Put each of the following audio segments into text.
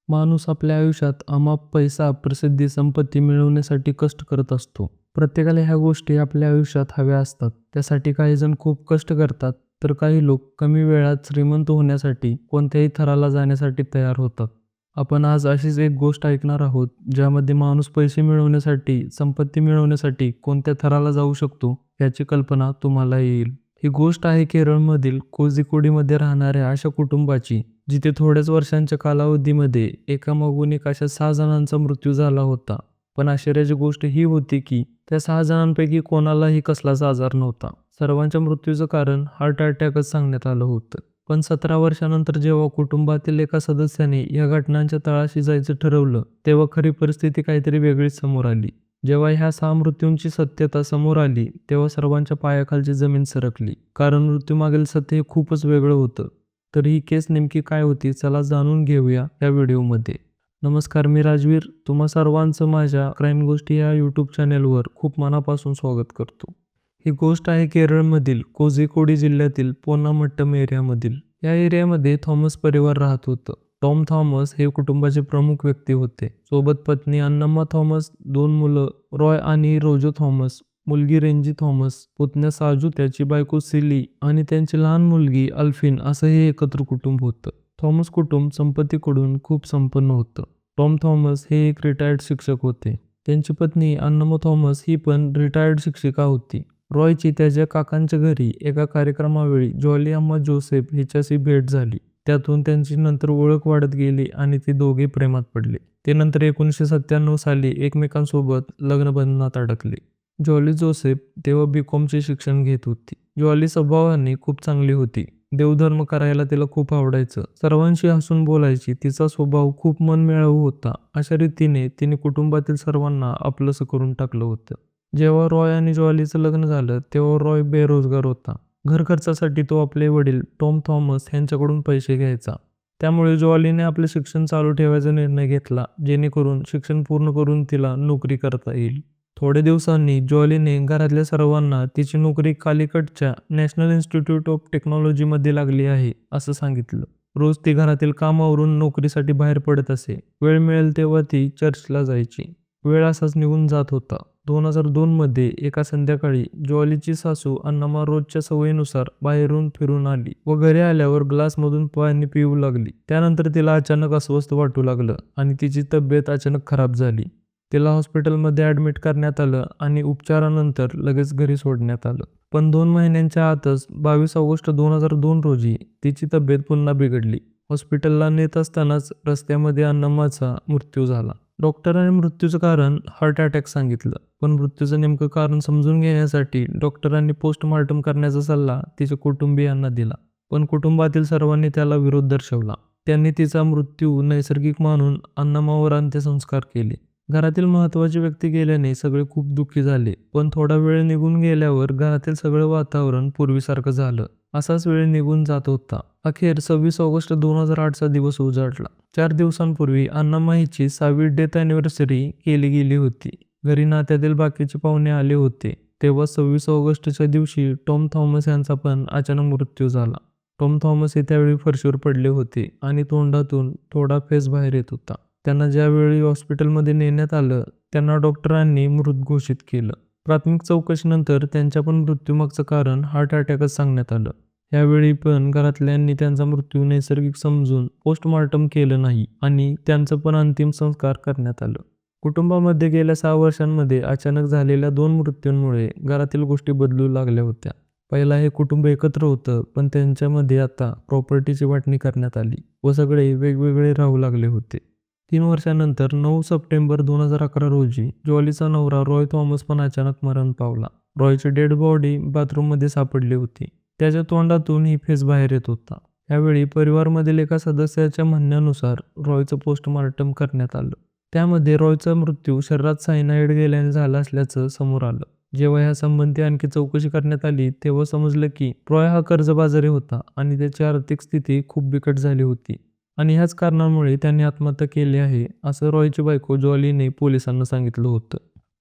माणूस आपल्या आयुष्यात अमाप पैसा, प्रसिद्धी, संपत्ती मिळवण्यासाठी कष्ट करत असतो. प्रत्येकाला ह्या गोष्टी आपल्या आयुष्यात हव्या असतात. त्यासाठी काही जण खूप कष्ट करतात, तर काही लोक कमी वेळात श्रीमंत होण्यासाठी कोणत्याही थराला जाण्यासाठी तयार होतात. आपण आज अशीच एक गोष्ट ऐकणार आहोत, ज्यामध्ये माणूस पैसे मिळवण्यासाठी, संपत्ती मिळवण्यासाठी कोणत्या थराला जाऊ शकतो, याची कल्पना तुम्हाला येईल. ही गोष्ट आहे केरळमधील कोझिकोडीमध्ये राहणाऱ्या अशा कुटुंबाची, जिथे थोड्याच वर्षांच्या कालावधीमध्ये एकामागून एक अशा 6 जणांचा मृत्यू झाला होता. पण आश्चर्याची गोष्ट ही होती की त्या 6 जणांपैकी कोणालाही कसलाच आजार नव्हता. सर्वांच्या मृत्यूचं कारण हार्ट अटॅकच सांगण्यात आलं होतं. पण 17 वर्षानंतर जेव्हा कुटुंबातील एका सदस्याने या घटनांच्या तळाशी जायचं ठरवलं, तेव्हा खरी परिस्थिती काहीतरी वेगळीच समोर आली. जेव्हा ह्या 6 मृत्यूंची सत्यता समोर आली, तेव्हा सर्वांच्या पायाखालची जमीन सरकली. कारण मृत्यूमागील सत्य हे खूपच वेगळं होतं. तर ही केस नेमकी काय होती, चला जाणून घेऊया या व्हिडिओमध्ये. नमस्कार, मी राजवीर. तुम्हा सर्वांचं माझ्या क्राईम गोष्टी या यूट्यूब चॅनेलवर खूप मनापासून स्वागत करतो. ही गोष्ट आहे केरळमधील कोझिकोडी जिल्ह्यातील पोन्नामट्टम एरियामधील. या एरियामध्ये थॉमस परिवार राहत होतं. टॉम थॉमस हे कुटुंबाचे प्रमुख व्यक्ती होते. सोबत पत्नी अन्नम्मा थॉमस, 2 मुलं रॉय आणि रोजो थॉमस, मुलगी रेंजी थॉमस, पुतण्या साजू, त्याची बायको सिली आणि त्यांची लहान मुलगी अल्फिन, असं हे एकत्र कुटुंब होतं. थॉमस कुटुंब संपत्तीकडून खूप संपन्न होतं. टॉम थॉमस हे एक रिटायर्ड शिक्षक होते. त्यांची पत्नी अन्नम्मा थॉमस ही पण रिटायर्ड शिक्षिका होती. रॉयची त्याच्या काकांच्या घरी एका कार्यक्रमावेळी जॉली अम्मा जोसेफ हिच्याशी भेट झाली. त्यातून त्यांची नंतर ओळख वाढत गेली आणि ते दोघे प्रेमात पडले. ते नंतर 1997 साली एकमेकांसोबत लग्नबंधनात अडकले. जॉली जोसेफ तेव्हा बी.कॉमचे शिक्षण घेत होती. जॉली स्वभावाने खूप चांगली होती. देवधर्म करायला तिला खूप आवडायचं. सर्वांशी हसून बोलायची. तिचा स्वभाव खूप मनमिळावू होता. अशा रीतीने तिने कुटुंबातील सर्वांना आपलंसं करून टाकलं होतं. जेव्हा रॉय आणि जॉलीचं लग्न झालं, तेव्हा रॉय बेरोजगार होता. घर खर्चासाठी तो आपले वडील टॉम थॉमस यांच्याकडून पैसे घ्यायचा. त्यामुळे जॉलीने आपले शिक्षण चालू ठेवायचा निर्णय घेतला, जेणेकरून शिक्षण पूर्ण करून तिला नोकरी करता येईल. थोड्या दिवसांनी जॉलीने घरातल्या सर्वांना तिची नोकरी कालिकटच्या नॅशनल इन्स्टिट्यूट ऑफ टेक्नॉलॉजीमध्ये लागली आहे, असं सांगितलं. रोज ती घरातील कामावरून नोकरीसाठी बाहेर पडत असे. वेळ मिळेल तेव्हा ती चर्चला जायची. वेळ असाच निघून जात होता. 2002 मध्ये एका संध्याकाळी जॉलीची सासू अन्नमा रोजच्या सवयीनुसार बाहेरून फिरून आली व घरी आल्यावर ग्लासमधून पाणी पिऊ लागली. त्यानंतर तिला अचानक अस्वस्थ वाटू लागलं आणि तिची तब्येत अचानक खराब झाली. तिला हॉस्पिटलमध्ये ॲडमिट करण्यात आलं आणि उपचारानंतर लगेच घरी सोडण्यात आलं. पण 2 महिन्यांच्या आतच 22 ऑगस्ट 2002 रोजी तिची तब्येत पुन्हा बिघडली. हॉस्पिटलला नेत असतानाच रस्त्यामध्ये अन्नम्माचा मृत्यू झाला. डॉक्टरांनी मृत्यूचं कारण हार्ट अटॅक सांगितलं. पण मृत्यूचं नेमकं कारण समजून घेण्यासाठी डॉक्टरांनी पोस्टमॉर्टम करण्याचा सल्ला तिच्या कुटुंबियांना दिला. पण कुटुंबातील सर्वांनी त्याला विरोध दर्शवला. त्यांनी तिचा मृत्यू नैसर्गिक मानून अन्नम्मावर अंत्यसंस्कार केले. घरातील महत्त्वाची व्यक्ती गेल्याने सगळे खूप दुःखी झाले. पण थोडा वेळ निघून गेल्यावर घरातील सगळं वातावरण पूर्वीसारखं झालं. असाच वेळ निघून जात होता. अखेर 26 ऑगस्ट 2008चा दिवस उजाडला. 4 दिवसांपूर्वी अन्नम्मा हिची 6वी डेथ अॅनिव्हर्सरी केली गेली होती. घरी नात्यातील बाकीचे पाहुणे आले होते. तेव्हा 26 ऑगस्टच्या दिवशी टॉम थॉमस यांचा पण अचानक मृत्यू झाला. टॉम थॉमस हे त्यावेळी फरशीवर पडले होते आणि तोंडातून थोडा फेस बाहेर येत होता. त्यांना ज्यावेळी हॉस्पिटलमध्ये नेण्यात आलं, त्यांना डॉक्टरांनी मृत घोषित केलं. प्राथमिक चौकशीनंतर त्यांच्या पण मृत्यूमागचं कारण हार्ट अटॅकच सांगण्यात आलं. यावेळी पण घरातल्यांनी त्यांचा मृत्यू नैसर्गिक समजून पोस्टमॉर्टम केलं नाही आणि त्यांचं पण अंतिम संस्कार करण्यात आलं. कुटुंबामध्ये गेल्या 6 वर्षांमध्ये अचानक झालेल्या 2 मृत्यूंमुळे घरातील गोष्टी बदलू लागल्या होत्या. पहिला हे कुटुंब एकत्र होतं, पण त्यांच्यामध्ये आता प्रॉपर्टीची वाटणी करण्यात आली व सगळे वेगवेगळे राहू लागले होते. 3 वर्षांनंतर 9 सप्टेंबर 2011 रोजी जॉलीचा नवरा रॉय थॉमस पण अचानक मरण पावला. रॉयची डेड बॉडी बाथरूममध्ये सापडली होती. त्याच्या तोंडातून ही फेस बाहेर येत होता. यावेळी परिवारामधील एका सदस्याच्या म्हणण्यानुसार रॉयचं पोस्टमॉर्टम करण्यात आलं. त्यामध्ये रॉयचा मृत्यू शरीरात सायनाइड गेल्याने झाला असल्याचं समोर आलं. जेव्हा ह्यासंबंधी आणखी चौकशी करण्यात आली, तेव्हा समजलं की रॉय हा कर्जबाजारी होता आणि त्याची आर्थिक स्थिती खूप बिकट झाली होती आणि ह्याच कारणामुळे त्यांनी आत्महत्या केली आहे, असं रॉयची बायको जॉलीने पोलिसांना सांगितलं होतं.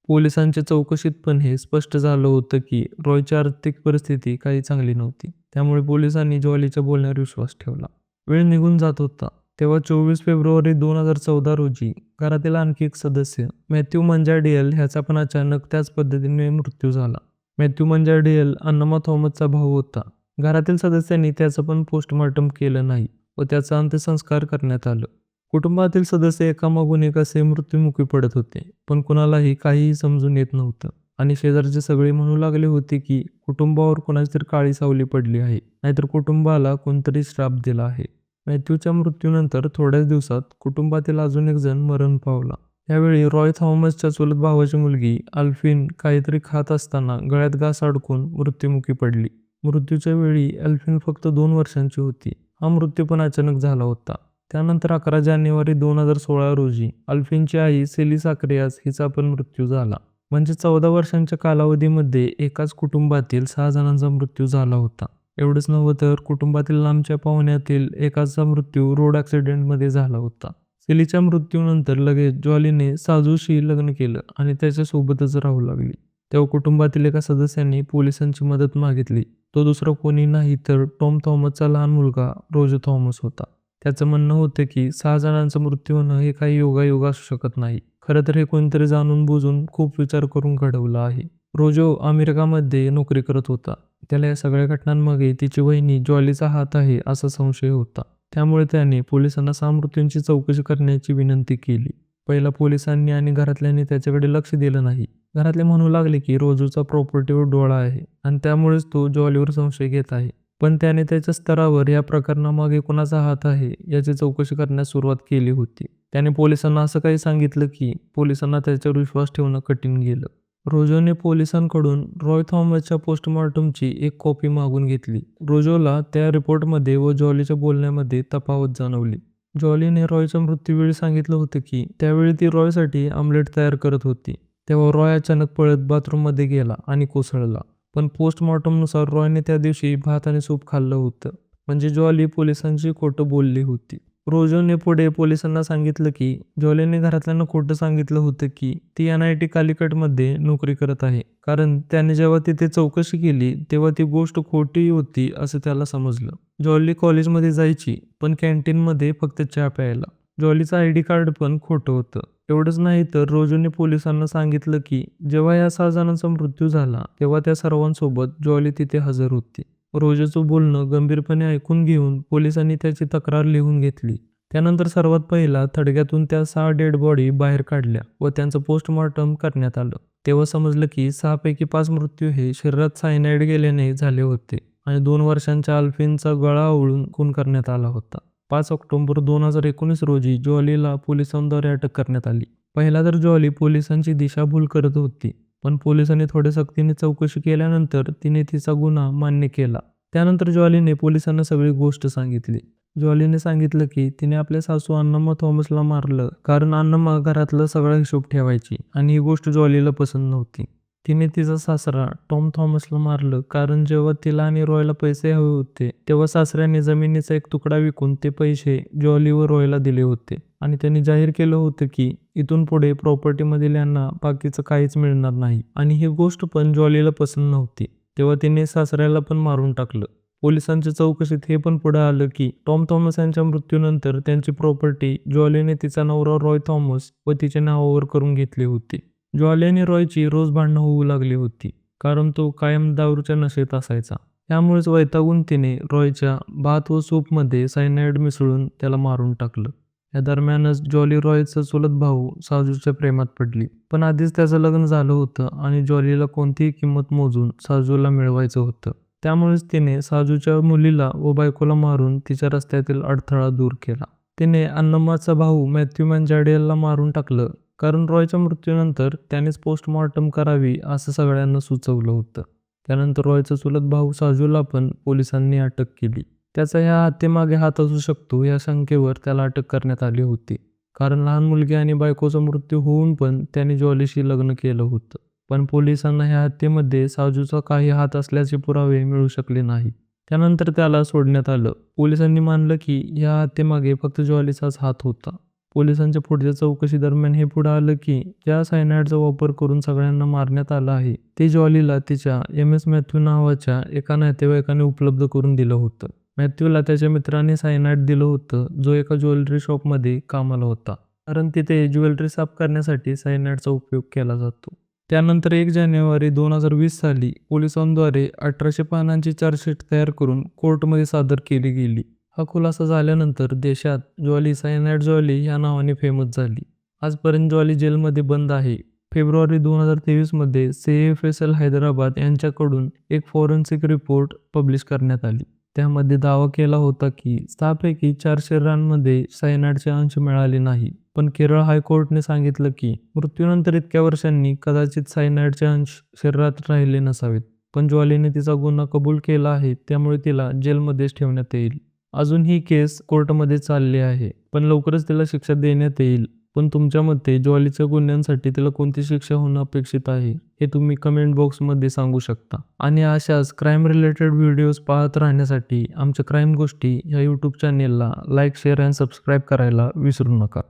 पोलिसांच्या चौकशीत पण हे स्पष्ट झालं होतं की रॉयची आर्थिक परिस्थिती काही चांगली नव्हती. त्यामुळे पोलिसांनी जॉलीच्या बोलण्यावर विश्वास ठेवला. वेळ निघून जात होता. तेव्हा 24 फेब्रुवारी 2014 रोजी घरातील आणखी एक सदस्य मॅथ्यू मंजाडियल ह्याचा पण अचानक त्याच पद्धतीने मृत्यू झाला. मॅथ्यू मंजाडियल अन्नमा थॉमसचा भाऊ होता. घरातील सदस्यांनी त्याचं पण पोस्टमॉर्टम केलं नाही व त्याचा अंत्यसंस्कार करण्यात आलं. कुटुंबातील सदस्य एकामागून एक असे मृत्युमुखी पडत होते, पण कुणालाही काहीही समजून येत नव्हतं आणि शेजारचे सगळे म्हणू लागले होते की कुटुंबावर कोणाची तरी काळी सावली पडली आहे, नाहीतर कुटुंबाला कोणतरी श्राप दिला आहे. मॅथ्यूच्या मृत्यूनंतर थोड्याच दिवसात कुटुंबातील अजून एक जण मरण पावला. यावेळी रॉय थॉमसच्या चुलत भावाची मुलगी अल्फिन काहीतरी खात असताना गळ्यात घास अडकून मृत्युमुखी पडली. मृत्यूच्या वेळी अल्फिन फक्त 2 वर्षांची होती. हा मृत्यू पण अचानक झाला होता. त्यानंतर 11 जानेवारी 2016 रोजी अल्फिनची आई सेली साक्रियास हिचा पण मृत्यू झाला. म्हणजे 14 वर्षांच्या कालावधीमध्ये एकाच कुटुंबातील 6 जणांचा मृत्यू झाला होता. एवढंच नव्हे तर कुटुंबातील लांबच्या पाहुण्यातील एकाचा मृत्यू रोड ॲक्सिडेंटमध्ये झाला होता. सेलीच्या मृत्यूनंतर लगेच जॉलीने साजूशी लग्न केलं आणि त्याच्यासोबतच राहू लागली. तेव्हा कुटुंबातील एका सदस्याने पोलिसांची मदत मागितली. तो दुसरा कोणी नाही तर टॉम थॉमसचा लहान मुलगा रोजो थॉमस होता. त्याचं म्हणणं होतं की 6 जणांचा मृत्यू होणं हे काही योगायोग असू शकत नाही. खरं तर हे कोणीतरी जाणून बुजून खूप विचार करून घडवलं आहे. रोजो अमेरिकामध्ये नोकरी करत होता. त्याला या सगळ्या घटनांमागे तिची वहिनी जॉलीचा हात आहे असा संशय होता. त्यामुळे त्याने पोलिसांना 6 मृत्यूंची चौकशी करण्याची विनंती केली. पहिला पोलिसांनी आणि घरातल्यांनी त्याच्याकडे लक्ष दिलं नाही. घरातले म्हणू लागले की रोजोचा प्रॉपर्टीवर डोळा आहे आणि त्यामुळेच तो जॉलीवर संशय घेत आहे. पण त्याने त्याच्या स्तरावर या प्रकरणामागे कुणाचा हात आहे याची चौकशी करण्यास सुरुवात केली होती. त्याने पोलिसांना असं काही सांगितलं की पोलिसांना त्याच्यावर विश्वास ठेवणं कठीण गेलं. रोजोने पोलिसांकडून रॉय थॉमसच्या पोस्टमॉर्टमची एक कॉपी मागून घेतली. रोजोला त्या रिपोर्टमध्ये व जॉलीच्या बोलण्यामध्ये तफावत जाणवली. जॉलीने रॉयच्या मृत्यूवेळी सांगितलं होतं की त्यावेळी ती रॉयसाठी आमलेट तयार करत होती. तेव्हा रॉय अचानक पळत बाथरूममध्ये गेला आणि कोसळला. पण पोस्टमॉर्टमनुसार रॉयने त्या दिवशी भात आणि सूप खाल्लं होतं. म्हणजे जॉली पोलिसांशी खोटं बोलली होती. रोजोने पुढे पोलिसांना सांगितलं की जॉलीने घरातल्यांना खोटं सांगितलं होतं की ती NIT कालिकटमध्ये नोकरी करत आहे, कारण त्याने जेव्हा तिथे चौकशी केली तेव्हा ती गोष्ट खोटी होती असं त्याला समजलं. जॉली कॉलेजमध्ये जायची, पण कॅन्टीनमध्ये फक्त चहा प्यायला. जॉलीचं ID कार्ड पण खोटं होतं. एवढंच नाही तर रोजोने पोलिसांना सांगितलं की जेव्हा या 6 जणांचा मृत्यू झाला तेव्हा त्या सर्वांसोबत जॉली तिथे हजर होती. रोजोचं बोलणं गंभीरपणे ऐकून घेऊन पोलिसांनी त्याची तक्रार लिहून घेतली. त्यानंतर सर्वात पहिला थडग्यातून त्या 6 डेड बॉडी बाहेर काढल्या व त्यांचं पोस्टमॉर्टम करण्यात आलं. तेव्हा समजलं की 6 पैकी 5 मृत्यू हे शरीरात सायनाईड गेल्याने झाले होते आणि 2 वर्षांच्या अल्फिनचा गळा आवळून खून करण्यात आला होता. 5 ऑक्टोबर 2019 रोजी जॉलीला पोलिसांद्वारे अटक करण्यात आली. पहिला तर जॉली पोलिसांची दिशाभूल करत होती, पण पोलिसांनी थोड्या सक्तीने चौकशी केल्यानंतर तिने तिचा गुन्हा मान्य केला. त्यानंतर जॉलीने पोलिसांना सगळी गोष्ट सांगितली. जॉलीने सांगितलं की तिने आपल्या सासू अन्नमा थॉमसला मारलं कारण अन्नमा घरातला सगळा हिशोब ठेवायची आणि ही गोष्ट जॉलीला पसंत नव्हती. तिने तिचा सासरा टॉम थॉमसला मारलं कारण जेव्हा तिला आणि रॉयला पैसे हवे होते तेव्हा सासऱ्याने जमिनीचा एक तुकडा विकून ते पैसे जॉली व रॉयला दिले होते आणि त्यांनी जाहीर केलं होतं की इथून पुढे प्रॉपर्टीमधील यांना बाकीचं काहीच मिळणार नाही आणि ही गोष्ट पण जॉलीला पसंत नव्हती. तेव्हा तिने सासऱ्याला पण मारून टाकलं. पोलिसांच्या चौकशीत हे पण पुढे आलं की टॉम थॉमस यांच्या मृत्यूनंतर त्यांची प्रॉपर्टी जॉलीने तिचा नवरा रॉय थॉमस व तिच्या नावावर करून घेतली होती. जॉली आणि रॉयची रोज भांडणं होऊ लागली होती कारण तो कायम दारूच्या नशेत असायचा. त्यामुळेच वैतागून तिने रॉयच्या भात व सूपमध्ये सायनाईड मिसळून त्याला मारून टाकलं. या दरम्यानच जॉली रॉयचा चुलत भाऊ साजूच्या प्रेमात पडली. पण आधीच त्याचं लग्न झालं होतं आणि जॉलीला कोणतीही किंमत मोजून साजूला मिळवायचं होतं. त्यामुळेच तिने साजूच्या मुलीला व बायकोला मारून तिच्या रस्त्यातील अडथळा दूर केला. तिने अन्नमाचा भाऊ मॅथ्यू मंजाडियलला मारून टाकलं कारण रॉयच्या मृत्यूनंतर त्यानेच पोस्टमॉर्टम करावी असं सगळ्यांना सुचवलं होतं. त्यानंतर रॉयचा चुलत भाऊ साजूला पण पोलिसांनी अटक केली. त्याचा ह्या हत्येमागे हात असू शकतो या शंकेवर त्याला अटक करण्यात आली होती, कारण लहान मुलगी आणि बायकोचा मृत्यू होऊन पण त्याने जॉलीशी लग्न केलं होतं. पण पोलिसांना ह्या हत्येमध्ये साजूचा काही हात असल्याचे पुरावे मिळू शकले नाही. त्यानंतर त्याला सोडण्यात आलं. पोलिसांनी मानलं की या हत्येमागे फक्त जॉलीचाच हात होता. पोलिसांच्या पुढच्या चौकशी दरम्यान हे पुढे आलं की ज्या सायनाईडचा वापर करून सगळ्यांना मारण्यात आला आहे ते जॉलीला तिच्या MS मॅथ्यू नावाच्या एका नातेवाईकाने उपलब्ध करून दिलं होतं. मॅथ्यूला त्याच्या मित्राने सायनाइड दिलं होतं, जो एका ज्वेलरी शॉपमध्ये कामाला होता. कारण तिथे ज्वेलरी साफ करण्यासाठी सायनाइडचा उपयोग केला जातो. त्यानंतर 1 जानेवारी 2020 साली पोलिसांद्वारे 1800 पानांची चार्जशीट तयार करून कोर्टमध्ये सादर केली गेली. हा खुलासा झाल्यानंतर देशात ज्वाली सायनाइड ज्वाली या नावाने फेमस झाली. आजपर्यंत ज्वाली जेलमध्ये बंद आहे. फेब्रुवारी 2023 मध्ये CFSL हैदराबाद यांच्याकडून एक फॉरेन्सिक रिपोर्ट पब्लिश करण्यात आली. त्यामध्ये दावा केला होता की 6 पैकी 4 शरीरांमध्ये सायनाइडचे अंश मिळाले नाही. पण केरळ हायकोर्टाने सांगितलं की मृत्यूनंतर इतक्या वर्षांनी कदाचित सायनाइडचे अंश शरीरात राहिले नसावेत. पण ज्वालीने तिचा गुन्हा कबूल केला आहे, त्यामुळे तिला जेलमध्येच ठेवण्यात येईल. अजून ही केस कोर्टामध्ये चालली आहे, पण लवकरच तिला शिक्षा देण्यात येईल. पण तुमच्या मते ज्वालीच्या गुन्ह्यांसाठी तिला कोणती शिक्षा होणं अपेक्षित आहे, हे तुम्ही कमेंट बॉक्समध्ये सांगू शकता. आणि अशाच क्राईम रिलेटेड व्हिडिओज पाहत राहण्यासाठी आमच्या क्राईम गोष्टी या यूट्यूब चॅनेलला लाईक, शेअर आणि सबस्क्राईब करायला विसरू नका.